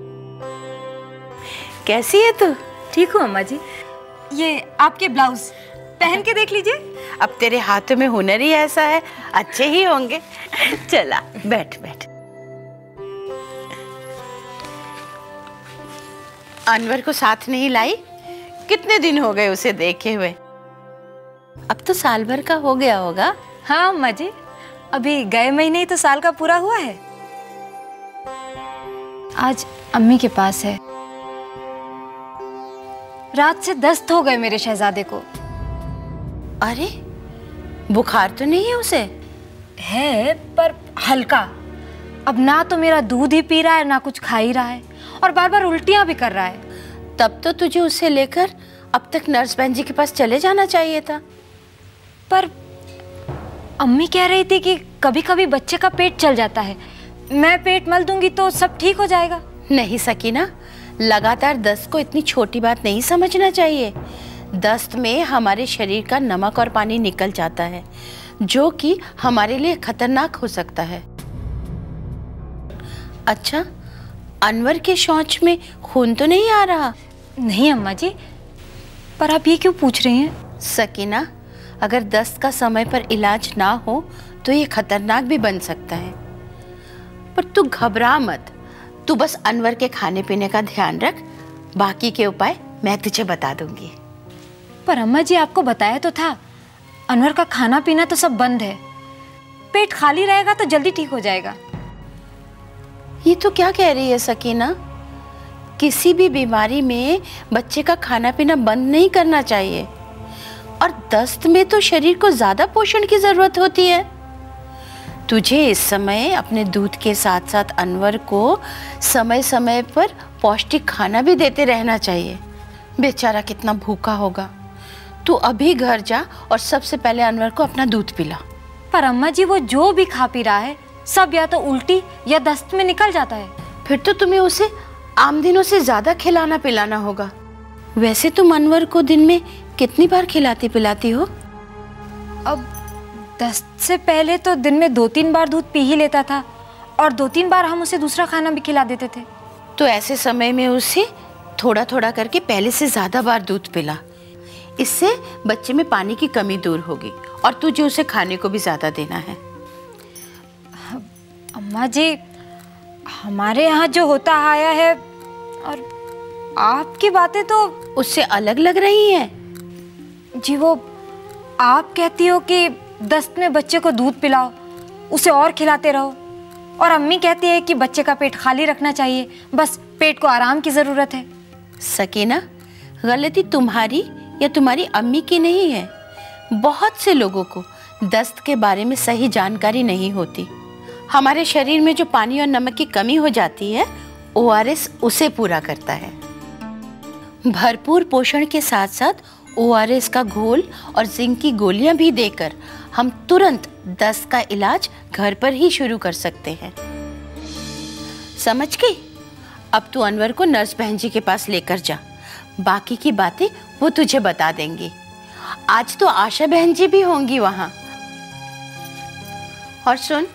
कैसी है तू? ठीक हूँ अम्मा जी। ये आपके ब्लाउज पहन के देख लीजिए। अब तेरे हाथों में हुनर ही ऐसा है, अच्छे ही होंगे। चला बैठ बैठ। अनवर को साथ नहीं लाई? कितने दिन हो गए उसे देखे हुए? अब तो साल भर का हो गया होगा। हाँ अम्मा जी, अभी गए महीने ही तो साल का पूरा हुआ है। आज अम्मी के पास है। रात से दस्त हो गए मेरे शहजादे को। अरे बुखार तो नहीं है उसे? है पर हल्का। अब ना तो मेरा दूध ही पी रहा है ना कुछ खा ही रहा है और बार बार उल्टियां भी कर रहा है। तब तो तुझे उसे लेकर अब तक नर्स बहन जी के पास चले जाना चाहिए था। पर अम्मी कह रही थी कि कभी कभी बच्चे का पेट चल जाता है, मैं पेट मल दूंगी तो सब ठीक हो जाएगा। नहीं सकीना, लगातार दस्त को इतनी छोटी बात नहीं समझना चाहिए। दस्त में हमारे शरीर का नमक और पानी निकल जाता है जो कि हमारे लिए खतरनाक हो सकता है। अच्छा, अनवर के शौच में खून तो नहीं आ रहा? नहीं अम्मा जी, पर आप ये क्यों पूछ रही हैं? सकीना, अगर दस्त का समय पर इलाज ना हो तो ये खतरनाक भी बन सकता है। पर तू घबरा मत, तू बस अनवर के खाने पीने का ध्यान रख, बाकी के उपाय मैं तुझे बता दूंगी। पर अम्मा जी आपको बताया तो था, अनवर का खाना पीना तो सब बंद है। पेट खाली रहेगा तो जल्दी ठीक हो जाएगा। ये तो क्या कह रही है सकीना? किसी भी बीमारी में बच्चे का खाना पीना बंद नहीं करना चाहिए और दस्त में तो शरीर को ज्यादा पोषण की जरूरत होती है। तुझे इस समय अपने दूध के साथ साथ अनवर को समय समय पर पौष्टिक खाना भी देते रहना चाहिए। बेचारा कितना भूखा होगा। तू अभी घर जा और सबसे पहले अनवर को अपना दूध पिला। पर अम्मा जी वो जो भी खा पी रहा है सब या तो उल्टी या दस्त में निकल जाता है। फिर तो तुम्हें उसे आम दिनों से ज्यादा खिलाना पिलाना होगा। वैसे तुम अनवर को दिन में कितनी बार खिलाती पिलाती हो? अब दस्त से पहले तो दिन में 2-3 बार दूध पी ही लेता था और 2-3 बार हम उसे दूसरा खाना भी खिला देते थे। तो ऐसे समय में उसे थोड़ा थोड़ा करके पहले से ज़्यादा बार दूध पिला। इससे बच्चे में पानी की कमी दूर होगी और तुझे उसे खाने को भी ज़्यादा देना है। अम्मा जी, हमारे यहाँ जो होता आया है और आपकी बातें तो उससे अलग लग रही हैं। जी, वो आप कहती हो कि दस्त में बच्चे को दूध पिलाओ, उसे और खिलाते रहो, और अम्मी कहती है कि बच्चे का पेट खाली रखना चाहिए, बस पेट को आराम की ज़रूरत है। सकीना, गलती तुम्हारी या तुम्हारी अम्मी की नहीं है। बहुत से लोगों को दस्त के बारे में सही जानकारी नहीं होती। हमारे शरीर में जो पानी और नमक की कमी हो जाती है, ORS उसे पूरा करता है। भरपूर पोषण के साथ साथ ORS का घोल और जिंक की गोलियां भी देकर हम तुरंत दस्त का इलाज घर पर ही शुरू कर सकते हैं। समझ गई? अब तू अनवर को नर्स बहन जी के पास लेकर जा, बाकी की बातें वो तुझे बता देंगी। आज तो आशा बहन जी भी होंगी वहाँ। और सुन,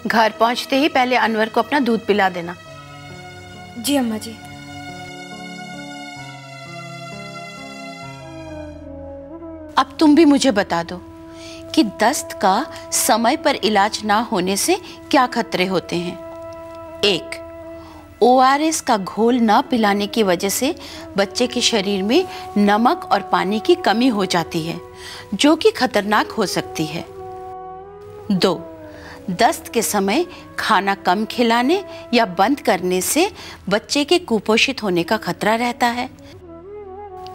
घर पहुँचते ही पहले अनवर को अपना दूध पिला देना। जी अम्मा जी। अब तुम भी मुझे बता दो कि दस्त का समय पर इलाज ना होने से क्या खतरे होते हैं। 1. ORS का घोल ना पिलाने की वजह से बच्चे के शरीर में नमक और पानी की कमी हो जाती है, जो कि खतरनाक हो सकती है। 2. दस्त के समय खाना कम खिलाने या बंद करने से बच्चे के कुपोषित होने का खतरा रहता है।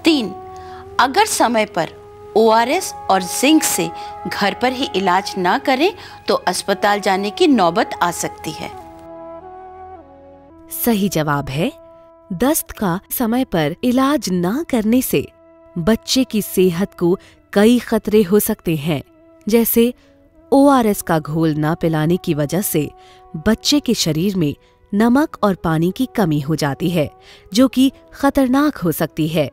3. अगर समय पर ORS और जिंक से घर पर ही इलाज ना करें तो अस्पताल जाने की नौबत आ सकती है। सही जवाब है, दस्त का समय पर इलाज ना करने से बच्चे की सेहत को कई खतरे हो सकते हैं, जैसे ORS का घोल ना पिलाने की वजह से बच्चे के शरीर में नमक और पानी की कमी हो जाती है, जो कि खतरनाक हो सकती है।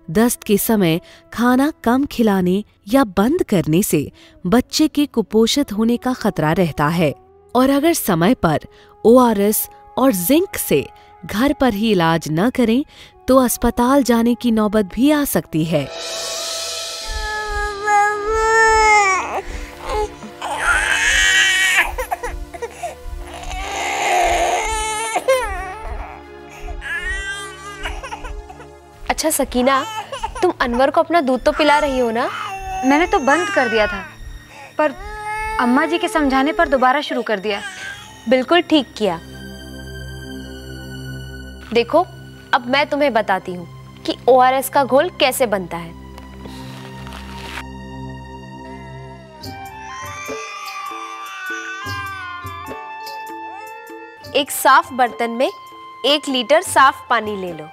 दस्त के समय खाना कम खिलाने या बंद करने से बच्चे के कुपोषित होने का खतरा रहता है, और अगर समय पर ORS और जिंक से घर पर ही इलाज न करें तो अस्पताल जाने की नौबत भी आ सकती है। अच्छा सकीना, तुम अनवर को अपना दूध तो पिला रही हो ना? मैंने तो बंद कर दिया था, पर अम्मा जी के समझाने पर दोबारा शुरू कर दिया। बिल्कुल ठीक किया। देखो, अब मैं तुम्हें बताती हूँ कि ORS का घोल कैसे बनता है। एक साफ बर्तन में 1 लीटर साफ पानी ले लो।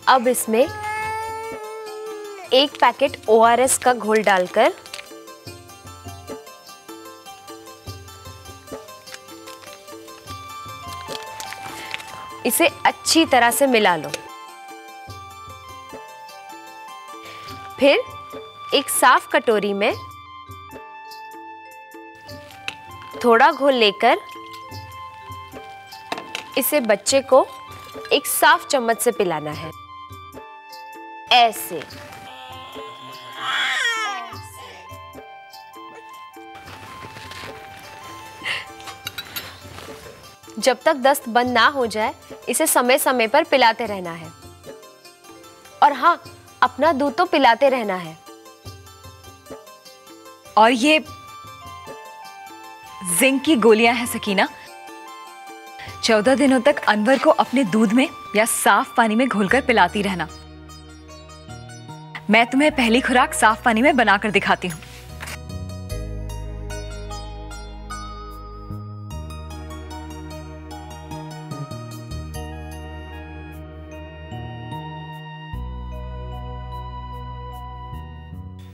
अब इसमें 1 पैकेट ORS का घोल डालकर इसे अच्छी तरह से मिला लो। फिर एक साफ कटोरी में थोड़ा घोल लेकर इसे बच्चे को एक साफ चम्मच से पिलाना है, ऐसे। जब तक दस्त बंद ना हो जाए इसे समय समय पर पिलाते रहना है, और हाँ, अपना दूध तो पिलाते रहना है। और ये जिंक की गोलियां हैं सकीना, 14 दिनों तक अनवर को अपने दूध में या साफ पानी में घोलकर पिलाती रहना। मैं तुम्हें पहली खुराक साफ पानी में बनाकर दिखाती हूँ।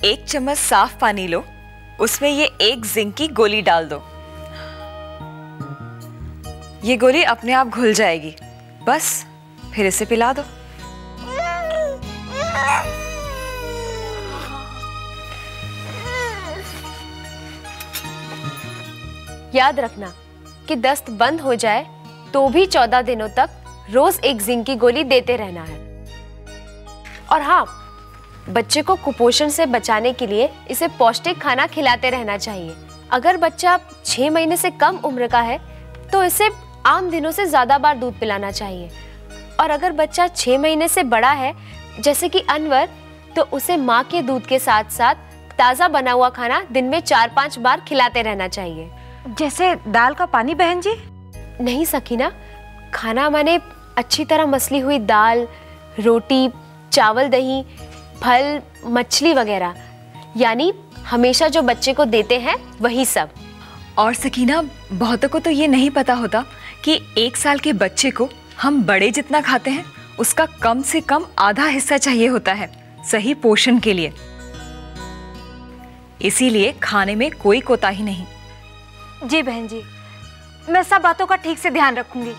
1 चम्मच साफ पानी लो, उसमें ये 1 जिंक की गोली डाल दो। ये गोली अपने आप घुल जाएगी, बस फिर इसे पिला दो। याद रखना कि दस्त बंद हो जाए तो भी 14 दिनों तक रोज 1 जिंक की गोली देते रहना है। और हाँ, बच्चे को कुपोषण से बचाने के लिए इसे पौष्टिक खाना खिलाते रहना चाहिए। अगर बच्चा 6 महीने से कम उम्र का है तो इसे आम दिनों से ज्यादा बार दूध पिलाना चाहिए। और अगर बच्चा 6 महीने से बड़ा है, जैसे कि अनवर, तो उसे माँ के दूध के साथ साथ ताज़ा बना हुआ खाना दिन में 4-5 बार खिलाते रहना चाहिए। जैसे दाल का पानी बहन जी? नहीं सकीना, खाना माने अच्छी तरह मसली हुई दाल, रोटी, चावल, दही, फल, मछली वगैरह, यानी हमेशा जो बच्चे को देते हैं वही सब। और सकीना, बहुतों को तो ये नहीं पता होता कि 1 साल के बच्चे को हम बड़े जितना खाते हैं उसका कम से कम आधा हिस्सा चाहिए होता है सही पोषण के लिए। इसीलिए खाने में कोई कोताही नहीं। जी बहन जी, मैं सब बातों का ठीक से ध्यान रखूंगी।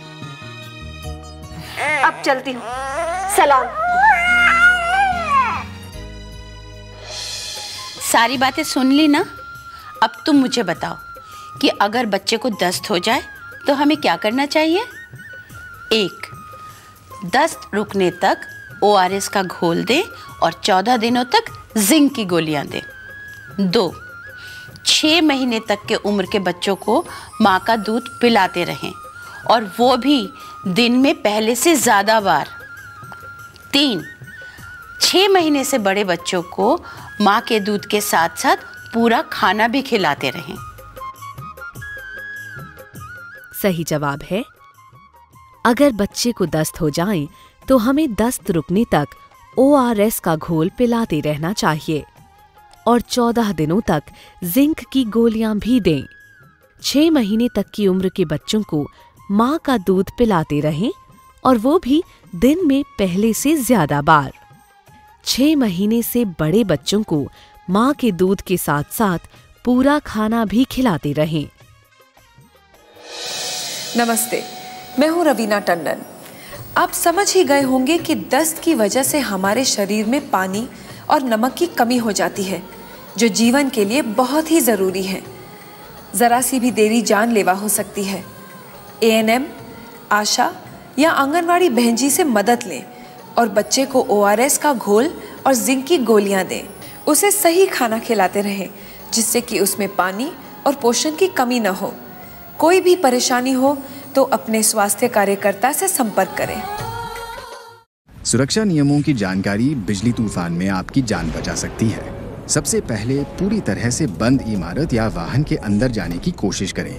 अब चलती हूँ। सलाम। सारी बातें सुन ली ना? अब तुम मुझे बताओ कि अगर बच्चे को दस्त हो जाए तो हमें क्या करना चाहिए? 1. दस्त रुकने तक ORS का घोल दें और 14 दिनों तक जिंक की गोलियां दें। 2. 6 महीने तक के उम्र के बच्चों को माँ का दूध पिलाते रहें, और वो भी दिन में पहले से ज़्यादा बार। 3. 6 महीने से बड़े बच्चों को माँ के दूध के साथ साथ पूरा खाना भी खिलाते रहें। सही जवाब है, अगर बच्चे को दस्त हो जाए तो हमें दस्त रुकने तक ORS का घोल पिलाते रहना चाहिए और 14 दिनों तक जिंक की गोलियां भी दें। 6 महीने तक की उम्र के बच्चों को माँ का दूध पिलाते रहें, और वो भी दिन में पहले से ज्यादा बार। 6 महीने से बड़े बच्चों को माँ के दूध के साथ साथ पूरा खाना भी खिलाते रहें। नमस्ते, मैं हूँ रवीना टंडन। आप समझ ही गए होंगे कि दस्त की वजह से हमारे शरीर में पानी और नमक की कमी हो जाती है, जो जीवन के लिए बहुत ही ज़रूरी है। ज़रा सी भी देरी जानलेवा हो सकती है। ANM, आशा या आंगनवाड़ी बहन जी से मदद लें और बच्चे को ORS का घोल और जिंक की गोलियां दें। उसे सही खाना खिलाते रहें जिससे कि उसमें पानी और पोषण की कमी न हो। कोई भी परेशानी हो तो अपने स्वास्थ्य कार्यकर्ता से संपर्क करें। सुरक्षा नियमों की जानकारी बिजली तूफान में आपकी जान बचा सकती है। सबसे पहले पूरी तरह से बंद इमारत या वाहन के अंदर जाने की कोशिश करें।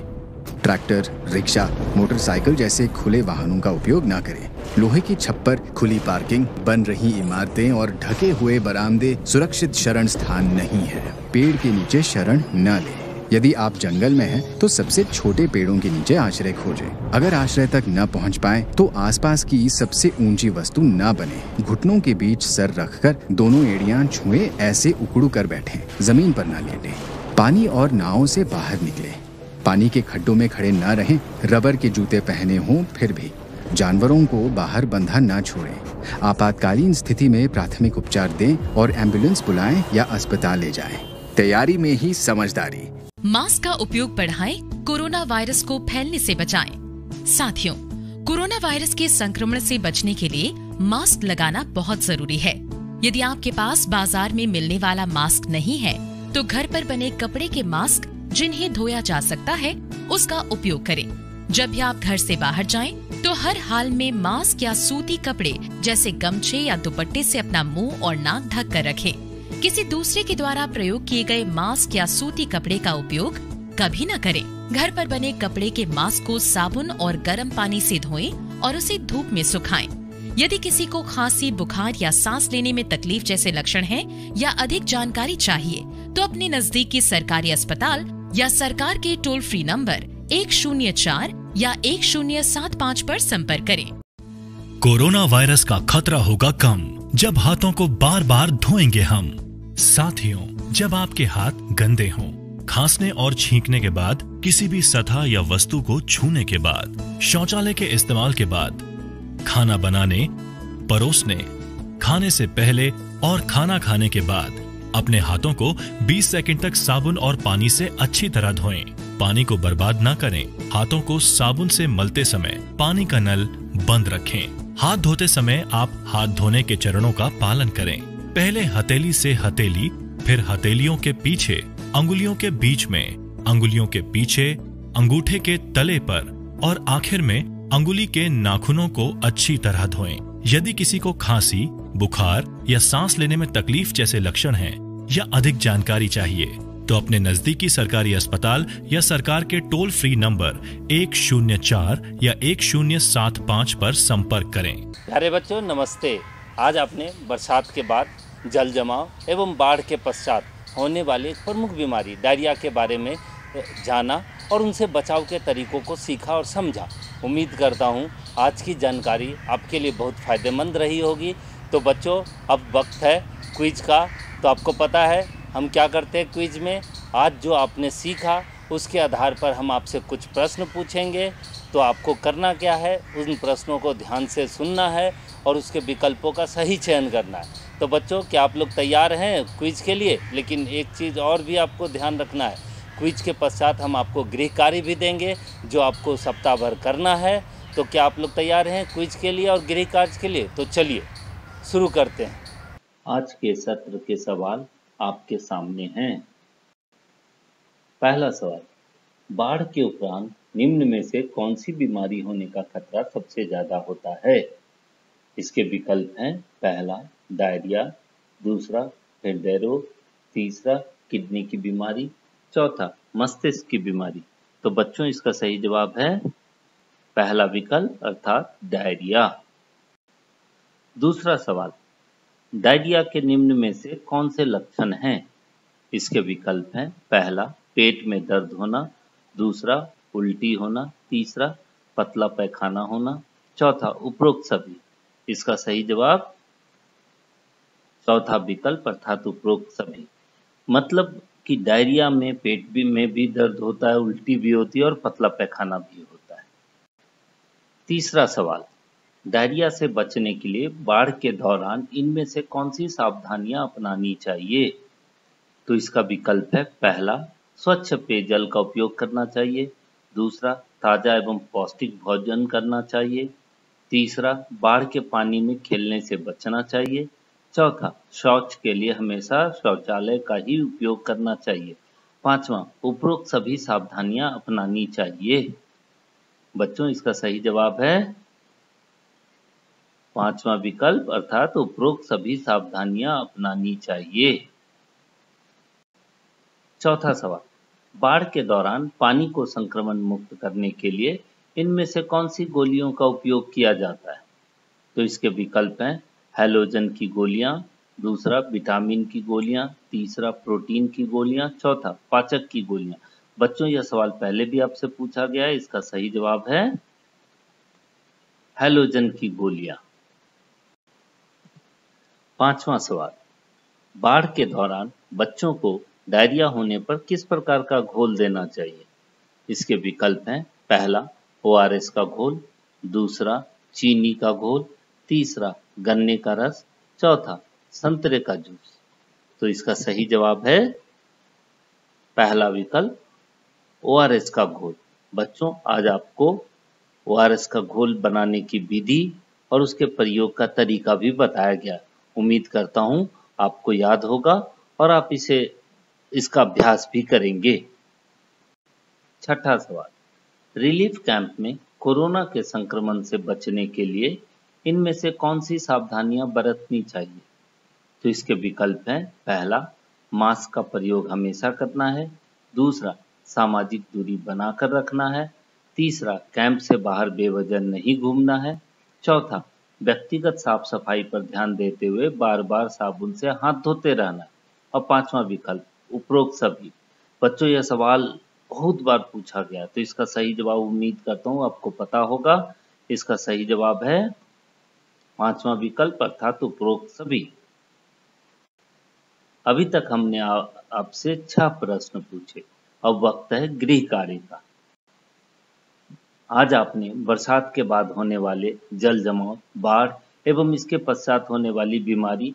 ट्रैक्टर, रिक्शा, मोटरसाइकिल जैसे खुले वाहनों का उपयोग न करें। लोहे की छप्पर, खुली पार्किंग, बन रही इमारतें और ढके हुए बरामदे सुरक्षित शरण स्थान नहीं है। पेड़ के नीचे शरण न लें। यदि आप जंगल में हैं, तो सबसे छोटे पेड़ों के नीचे आश्रय खोजें। अगर आश्रय तक न पहुंच पाए तो आसपास की सबसे ऊंची वस्तु न बने। घुटनों के बीच सर रखकर दोनों एड़ियां छुए ऐसे उकड़ू कर बैठें। जमीन पर न लेटें। पानी और नावों से बाहर निकलें। पानी के खड्डों में खड़े न रहें। रबर के जूते पहने हों फिर भी। जानवरों को बाहर बंधा न छोड़ें। आपातकालीन स्थिति में प्राथमिक उपचार दें और एम्बुलेंस बुलाएं या अस्पताल ले जाएं। तैयारी में ही समझदारी। मास्क का उपयोग बढ़ाएं, कोरोना वायरस को फैलने से बचाएं। साथियों, कोरोना वायरस के संक्रमण से बचने के लिए मास्क लगाना बहुत जरूरी है। यदि आपके पास बाजार में मिलने वाला मास्क नहीं है तो घर पर बने कपड़े के मास्क जिन्हें धोया जा सकता है उसका उपयोग करें। जब भी आप घर से बाहर जाएं तो हर हाल में मास्क या सूती कपड़े जैसे गमछे या दुपट्टे से अपना मुंह और नाक ढक कर रखें। किसी दूसरे के द्वारा प्रयोग किए गए मास्क या सूती कपड़े का उपयोग कभी न करें। घर पर बने कपड़े के मास्क को साबुन और गर्म पानी से धोएं और उसे धूप में सुखाएं। यदि किसी को खांसी, बुखार या सांस लेने में तकलीफ जैसे लक्षण हैं या अधिक जानकारी चाहिए तो अपने नजदीकी सरकारी अस्पताल या सरकार के टोल फ्री नंबर 104 या 1075 पर संपर्क करें। कोरोना वायरस का खतरा होगा कम जब हाथों को बार बार धोएंगे हम। साथियों, जब आपके हाथ गंदे हों, खांसने और छींकने के बाद, किसी भी सतह या वस्तु को छूने के बाद, शौचालय के इस्तेमाल के बाद, खाना बनाने, परोसने, खाने से पहले और खाना खाने के बाद अपने हाथों को 20 सेकंड तक साबुन और पानी से अच्छी तरह धोएं। पानी को बर्बाद ना करें। हाथों को साबुन से मलते समय पानी का नल बंद रखें। हाथ धोते समय आप हाथ धोने के चरणों का पालन करें। पहले हथेली से हथेली, फिर हथेलियों के पीछे, अंगुलियों के बीच में, अंगुलियों के पीछे, अंगूठे के तले पर और आखिर में अंगुली के नाखूनों को अच्छी तरह धोएं। यदि किसी को खांसी, बुखार या सांस लेने में तकलीफ जैसे लक्षण हैं या अधिक जानकारी चाहिए तो अपने नजदीकी सरकारी अस्पताल या सरकार के टोल फ्री नंबर 104 या 1075 पर संपर्क करें। प्यारे बच्चों नमस्ते। आज आपने बरसात के बाद जल जमाव एवं बाढ़ के पश्चात होने वाली प्रमुख बीमारी डायरिया के बारे में जाना और उनसे बचाव के तरीकों को सीखा और समझा। उम्मीद करता हूँ आज की जानकारी आपके लिए बहुत फ़ायदेमंद रही होगी। तो बच्चों अब वक्त है क्विज का। तो आपको पता है हम क्या करते हैं क्विज में। आज जो आपने सीखा उसके आधार पर हम आपसे कुछ प्रश्न पूछेंगे। तो आपको करना क्या है, उन प्रश्नों को ध्यान से सुनना है और उसके विकल्पों का सही चयन करना है। तो बच्चों क्या आप लोग तैयार हैं क्विज के लिए? लेकिन एक चीज़ और भी आपको ध्यान रखना है, क्विज के पश्चात हम आपको गृह कार्य भी देंगे जो आपको सप्ताह भर करना है। तो क्या आप लोग तैयार हैं क्विज के लिए और गृह कार्य के लिए? तो चलिए शुरू करते हैं। आज के सत्र के सवाल आपके सामने हैं। पहला सवाल, बाढ़ के उपरांत निम्न में से कौन सी बीमारी होने का खतरा सबसे ज्यादा होता है? इसके विकल्प हैं, पहला डायरिया, दूसरा हृदय रोग, तीसरा किडनी की बीमारी, चौथा मस्तिष्क की बीमारी। तो बच्चों इसका सही जवाब है पहला विकल्प अर्थात डायरिया। दूसरा सवाल, डायरिया के निम्न में से कौन से लक्षण हैं? इसके विकल्प हैं, पहला पेट में दर्द होना, दूसरा उल्टी होना, तीसरा पतला पैखाना होना, चौथा उपरोक्त सभी। इसका सही जवाब चौथा विकल्प अर्थात उपरोक्त सभी। मतलब कि डायरिया में पेट में भी दर्द होता है, उल्टी भी होती है और पतला पैखाना भी होता है। तीसरा सवाल, डायरिया से बचने के लिए बाढ़ के दौरान इनमें से कौन सी सावधानियां अपनानी चाहिए? तो इसका विकल्प है, पहला स्वच्छ पेयजल का उपयोग करना चाहिए, दूसरा ताजा एवं पौष्टिक भोजन करना चाहिए, तीसरा बाढ़ के पानी में खेलने से बचना चाहिए, चौथा शौच के लिए हमेशा शौचालय का ही उपयोग करना चाहिए, पांचवा उपरोक्त सभी सावधानियां अपनानी चाहिए। बच्चों इसका सही जवाब है पांचवा विकल्प अर्थात उपरोक्त सभी सावधानियां अपनानी चाहिए। चौथा सवाल, बाढ़ के दौरान पानी को संक्रमण मुक्त करने के लिए इनमें से कौन सी गोलियों का उपयोग किया जाता है? तो इसके विकल्प हैं, हैलोजन की गोलियां, दूसरा विटामिन की गोलियां, तीसरा प्रोटीन की गोलियां, चौथा पाचक की गोलियां। बच्चों यह सवाल पहले भी आपसे पूछा गया है। इसका सही जवाब है हैलोजन की गोलियां। पांचवा सवाल, बाढ़ के दौरान बच्चों को डायरिया होने पर किस प्रकार का घोल देना चाहिए? इसके विकल्प हैं, पहला ORS का घोल, दूसरा चीनी का घोल, तीसरा गन्ने का रस, चौथा संतरे का जूस। तो इसका सही जवाब है पहला विकल्प ORS का घोल। बच्चों आज आपको ORS का घोल बनाने की विधि और उसके प्रयोग का तरीका भी बताया गया। उम्मीद करता हूं आपको याद होगा और आप इसका अभ्यास भी करेंगे। छठा सवाल, रिलीफ कैंप में कोरोना के संक्रमण से बचने के लिए इनमें से कौन सी सावधानियां बरतनी चाहिए? तो इसके विकल्प हैं, पहला मास्क का प्रयोग हमेशा करना है, दूसरा सामाजिक दूरी बनाकर रखना है, तीसरा कैंप से बाहर बेवजह नहीं घूमना है, चौथा व्यक्तिगत साफ सफाई पर ध्यान देते हुए बार बार साबुन से हाथ धोते रहना है, और पांचवा विकल्प उपरोक्त सभी। बच्चों यह सवाल बहुत बार पूछा गया, तो इसका सही जवाब उम्मीद करता हूँ आपको पता होगा। इसका सही जवाब है पांचवा विकल्प अर्थात उपरोक्त सभी। अभी तक हमने आपसे 6 प्रश्न पूछे। अब वक्त है गृह कार्य का। आज आपने बरसात के बाद होने वाले जल जमाव, बाढ़ एवं इसके पश्चात होने वाली बीमारी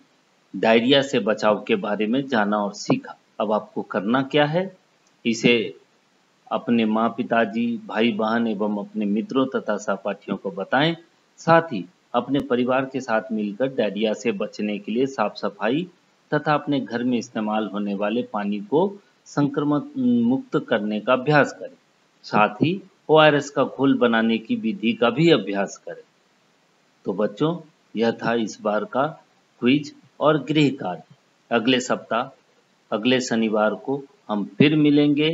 डायरिया से बचाव के बारे में जाना और सीखा। अब आपको करना क्या है, इसे अपने माँ पिताजी, भाई बहन एवं अपने मित्रों तथा सहपाठियों को बताएं। साथ ही अपने परिवार के साथ मिलकर डायरिया से बचने के लिए साफ सफाई तथा अपने घर में इस्तेमाल होने वाले पानी को संक्रमण मुक्त करने का अभ्यास करें। साथ ही ORS का घोल बनाने की विधि का भी अभ्यास करें। तो बच्चों, यह था इस बार का क्विज और गृह कार्य। अगले सप्ताह, अगले शनिवार को हम फिर मिलेंगे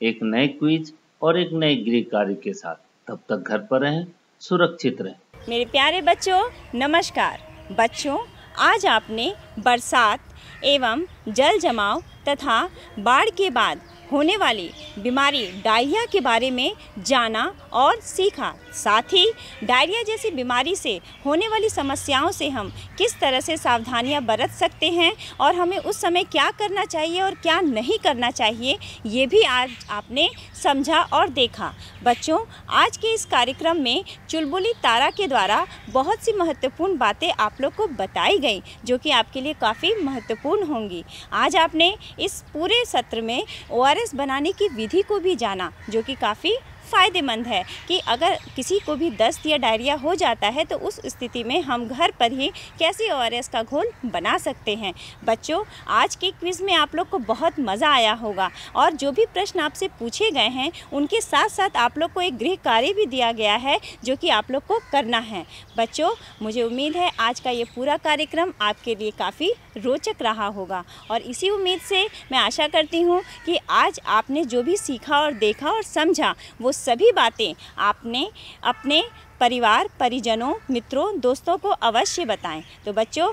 एक नए क्विज और एक नए गृह कार्य के साथ। तब तक घर पर रहें, सुरक्षित रहें। मेरे प्यारे बच्चों, नमस्कार। बच्चों, आज आपने बरसात एवं जल जमाव तथा बाढ़ के बाद होने वाली बीमारी डायरिया के बारे में जाना और सीखा। साथ ही डायरिया जैसी बीमारी से होने वाली समस्याओं से हम किस तरह से सावधानियां बरत सकते हैं और हमें उस समय क्या करना चाहिए और क्या नहीं करना चाहिए, ये भी आज आपने समझा और देखा। बच्चों, आज के इस कार्यक्रम में चुलबुली तारा के द्वारा बहुत सी महत्वपूर्ण बातें आप लोग को बताई गई, जो कि आपके लिए काफ़ी महत्वपूर्ण होंगी। आज आपने इस पूरे सत्र में ORS बनाने की विधि को भी जाना, जो कि काफ़ी फ़ायदेमंद है कि अगर किसी को भी दस्त या डायरिया हो जाता है तो उस स्थिति में हम घर पर ही कैसे ORS का घोल बना सकते हैं। बच्चों, आज के क्विज़ में आप लोग को बहुत मज़ा आया होगा और जो भी प्रश्न आपसे पूछे गए हैं उनके साथ साथ आप लोग को एक गृह कार्य भी दिया गया है जो कि आप लोग को करना है। बच्चों, मुझे उम्मीद है आज का ये पूरा कार्यक्रम आपके लिए काफ़ी रोचक रहा होगा और इसी उम्मीद से मैं आशा करती हूँ कि आज आपने जो भी सीखा और देखा और समझा वो सभी बातें आपने अपने परिवार, परिजनों, मित्रों, दोस्तों को अवश्य बताएं। तो बच्चों,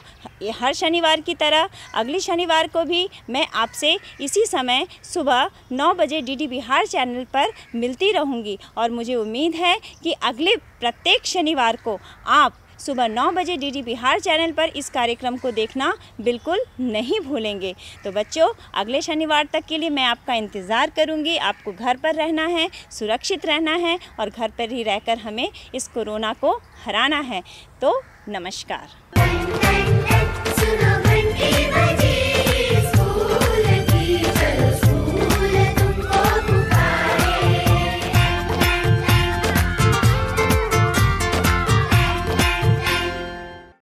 हर शनिवार की तरह अगले शनिवार को भी मैं आपसे इसी समय सुबह 9 बजे DD बिहार चैनल पर मिलती रहूँगी और मुझे उम्मीद है कि अगले प्रत्येक शनिवार को आप सुबह 9 बजे DD बिहार चैनल पर इस कार्यक्रम को देखना बिल्कुल नहीं भूलेंगे। तो बच्चों, अगले शनिवार तक के लिए मैं आपका इंतज़ार करूंगी। आपको घर पर रहना है, सुरक्षित रहना है और घर पर ही रहकर हमें इस कोरोना को हराना है। तो नमस्कार।